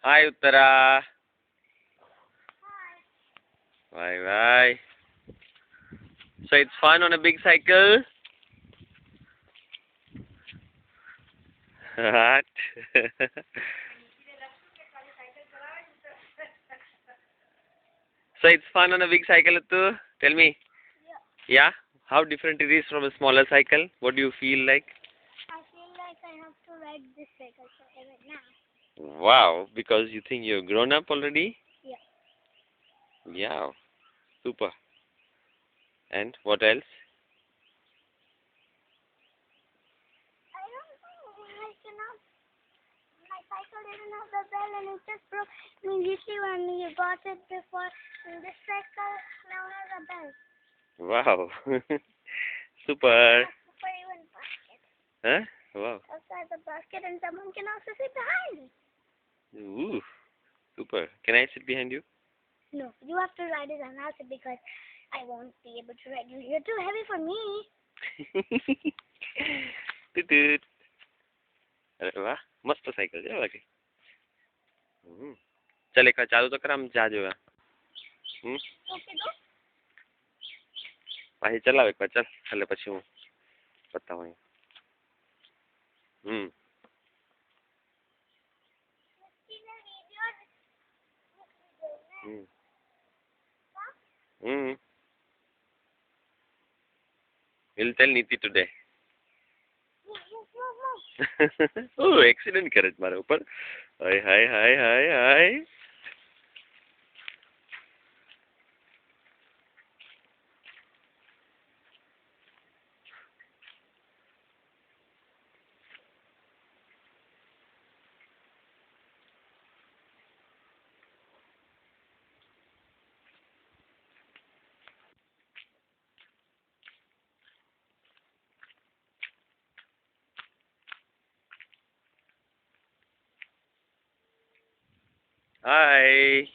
Hi Uttara. Bye bye. So it's fun on a big cycle? What? So it's fun on a big cycle, Uttu? Tell me. Yeah? How different it is from a smaller cycle? What do you feel like? I feel like I have to ride this cycle forever now. Wow, because you think you're grown up already? Yeah. Yeah. Super. And what else? I don't know. I cannot. My cycle didn't have the bell and it just broke immediately when you bought it before. And this cycle now has a bell. Wow. Super. Super even basket. Huh? Wow. Outside the basket and someone can also sit behind it. Ooh. Super. Can I sit behind you? No, you have to ride it and I'll sit because I won't be able to ride you. You're too heavy for me. टूट टूट. अरे वाह मस्त cycle છે બાકી. ચાલ એક વાર ચાલુ તો કર આમ જા જોવા. Okay, go. પાછી ચલાવ એક વાર ચાલ એટલે પછી હું બતાવું. We'll tell Niti today. Oh, accident કરે છે મારા ઉપર. હાય હાય હાય હાય હાય. Hi.